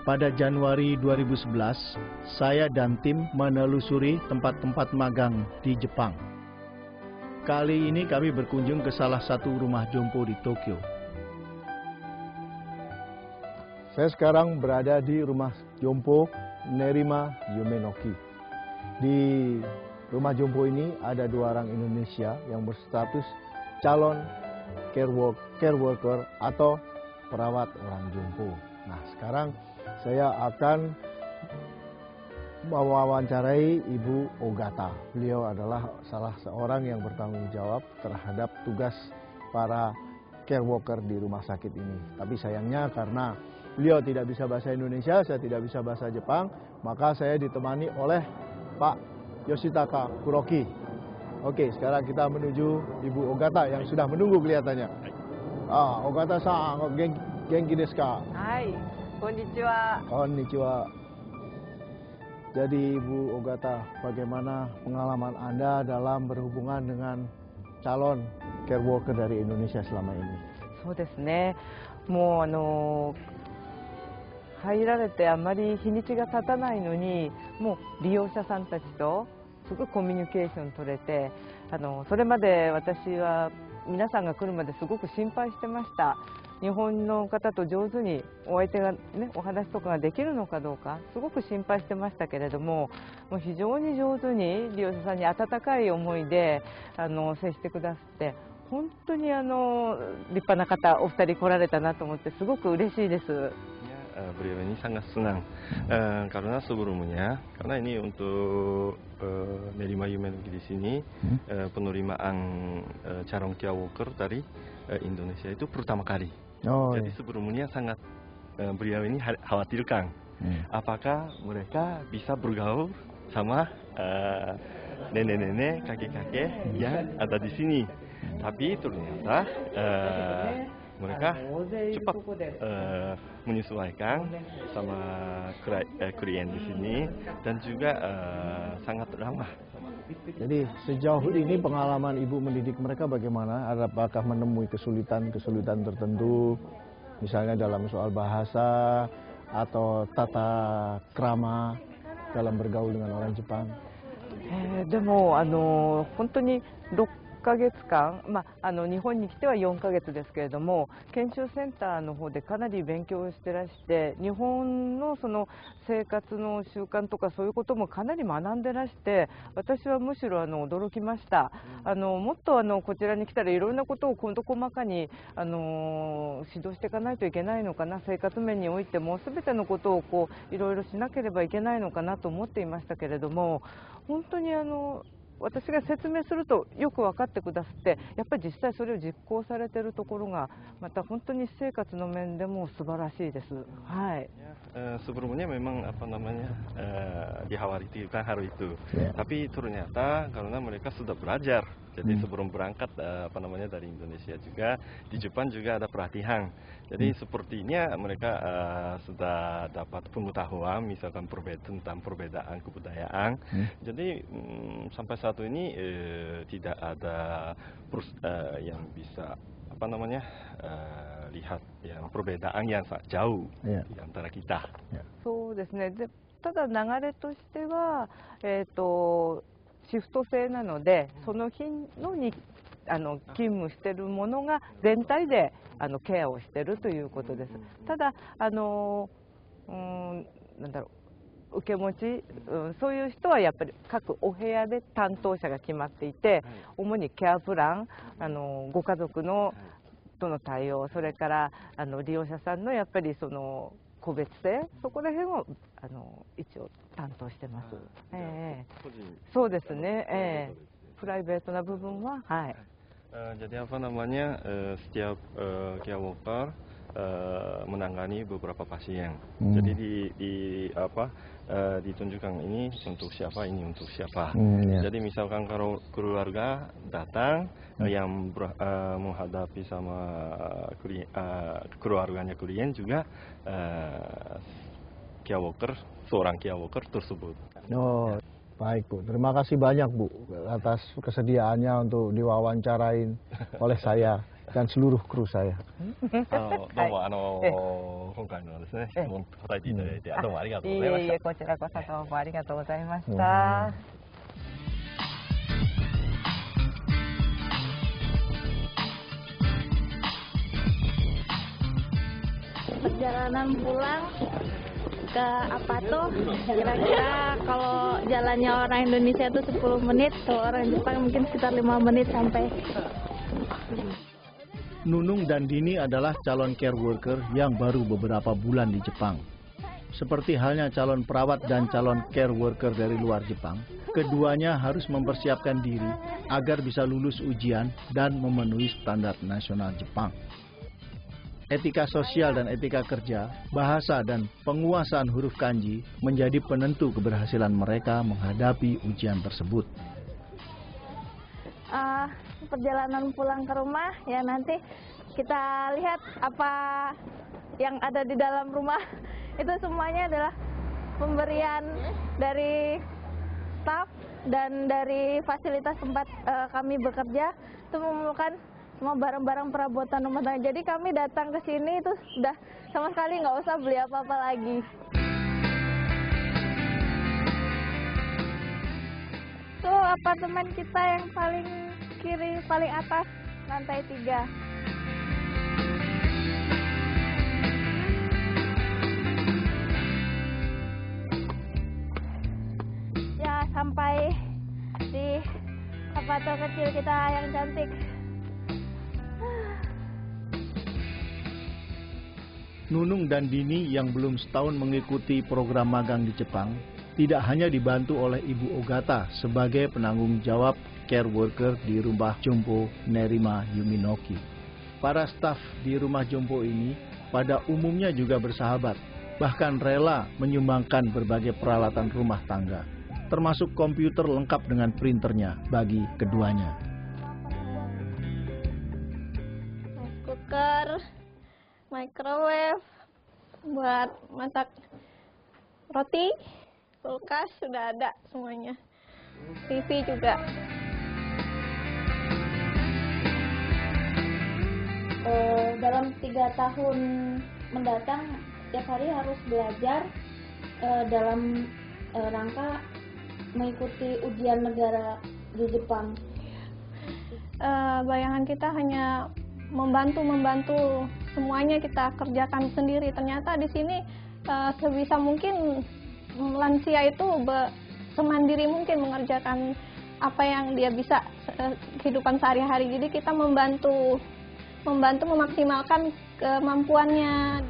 Pada Januari 2011, saya dan tim menelusuri tempat-tempat magang di Jepang. Kali ini kami berkunjung ke salah satu rumah jompo di Tokyo. Saya sekarang berada di rumah jompo Nerima Yumenoki. Di rumah jompo ini ada 2 orang Indonesia yang berstatus calon care worker atau perawat orang jompo. Nah, sekarang saya akan mewawancarai Ibu Ogata. Beliau adalah salah seorang yang bertanggung jawab terhadap tugas para care worker di rumah sakit ini. Tapi sayangnya karena beliau tidak bisa bahasa Indonesia, saya tidak bisa bahasa Jepang, maka saya ditemani oleh Pak Yoshitaka Kuroki. Oke, sekarang kita menuju Ibu Ogata yang sudah menunggu kelihatannya. Ogata-san, genki desu ka? Hai, konnichiwa. Konnichiwa. Jadi Ibu Ogata, bagaimana pengalaman Anda dalam berhubungan dengan calon care worker dari Indonesia selama ini? そうですね。もう入られてあまり日にちが経たないのに、もう利用者さんたちとすごくコミュニケーション取れて、それまで私は皆さんが来るまですごく心配してました。日本の方と上手にお相手がね、お話とかができるのかどうかすごく心配してましたけれども、もう非常に上手に利用者さんに温かい思いで接してくださって、本当に立派な方お二人来られたなと思ってすごく嬉しいです。Beliau ini sangat senang karena sebelumnya, karena ini untuk Nerima Yumenoki di sini penerimaan calon care worker dari Indonesia itu pertama kali. Jadi sebelumnya sangat beliau ini khawatirkan apakah mereka bisa bergaul sama nenek-nenek, kakek-kakek yang ada di sini. Tapi ternyata mereka cepat menyesuaikan sama klien di sini dan juga sangat ramah. Jadi sejauh ini pengalaman Ibu mendidik mereka bagaimana? Apakah menemui kesulitan tertentu, misalnya dalam soal bahasa atau tata krama dalam bergaul dengan orang Jepang? でも本当に6ヶ月間、日本に来ては4ヶ月ですけれども、研修センターの方でかなり勉強してらして、日本のその生活の習慣とかそういうこともかなり学んでらして、私はむしろ驚きました。もっとこちらに来たらいろんなことを今度細かに指導していかないといけないのかな、生活面においても全てのことをいろいろしなければいけないのかなと思っていましたけれども、本当に私が説明するとよく分かってくださって、やっぱり実際それを実行されているところがまた本当に私生活の面でも素晴らしいです。はい。Sebelumnya memang apa namanya dikhawatirkan hal itu, tapi ternyata karena mereka sudah belajar, jadi sebelum berangkat apa namanya dari Indonesia juga di Jepang juga ada pelatihan. Jadi sepertinya mereka sudah dapat pengetahuan misalkan tentang perbedaan kebudayaan. Jadi sampai saat ini tidak ada yang bisa apa namanya lihat yang perbedaan yang sangat jauh di antara kita. そうですね。で、ただ流れとしてはシフト制なので、その日のに勤務しているものが全体でケアをしているということです。ただなんだろう、受け持ち、そういう人はやっぱり各お部屋で担当者が決まっていて、主にケアプラン、ご家族のとの対応、それから利用者さんのやっぱりその個別性、そこら辺を一応担当してます。そうですね。プライベートな部分は、はい。Jadi apa namanya setiap care worker menangani beberapa pasien. Jadi ditunjukkan ini untuk siapa, ini untuk siapa. Jadi misalkan kalau keluarga datang yang menghadapi sama keluarganya klien juga seorang care worker tersebut. Oh, baik Bu, terima kasih banyak Bu atas kesediaannya untuk diwawancarain oleh saya. dan seluruh kru saya. どうも今回のですね質問答えていただいてどうもありがとうございました。いえいえ、こちらこそどうもありがとうございました。Perjalanan pulang ke Apato, kira-kira kalau jalannya orang Indonesia itu 10 menit, kalau orang Jepang mungkin sekitar 5 menit sampai. Nunung dan Dini adalah calon care worker yang baru beberapa bulan di Jepang. Seperti halnya calon perawat dan calon care worker dari luar Jepang, keduanya harus mempersiapkan diri agar bisa lulus ujian dan memenuhi standar nasional Jepang. Etika sosial dan etika kerja, bahasa dan penguasaan huruf kanji menjadi penentu keberhasilan mereka menghadapi ujian tersebut. Perjalanan pulang ke rumah, ya nanti kita lihat apa yang ada di dalam rumah. Itu semuanya adalah pemberian dari staf dan dari fasilitas tempat kami bekerja. Itu memerlukan semua barang-barang perabotan rumah tangga. Jadi kami datang ke sini itu sudah sama sekali nggak usah beli apa-apa lagi. Itu apartemen kita yang paling kiri, paling atas, lantai 3. Ya, sampai di apartemen kecil kita yang cantik. Nunung dan Dini yang belum setahun mengikuti program magang di Jepang tidak hanya dibantu oleh Ibu Ogata sebagai penanggung jawab care worker di rumah Jompo Nerima Yuminoki. Para staf di rumah Jompo ini pada umumnya juga bersahabat, bahkan rela menyumbangkan berbagai peralatan rumah tangga, termasuk komputer lengkap dengan printernya bagi keduanya. Cooker, microwave buat masak roti, kulkas sudah ada semuanya, TV juga. Dalam 3 tahun mendatang tiap hari harus belajar dalam rangka mengikuti ujian negara di Jepang. Bayangan kita hanya membantu semuanya kita kerjakan sendiri. Ternyata di sini sebisa mungkin lansia itu semandiri mungkin mengerjakan apa yang dia bisa kehidupan sehari-hari. Jadi kita membantu memaksimalkan kemampuannya.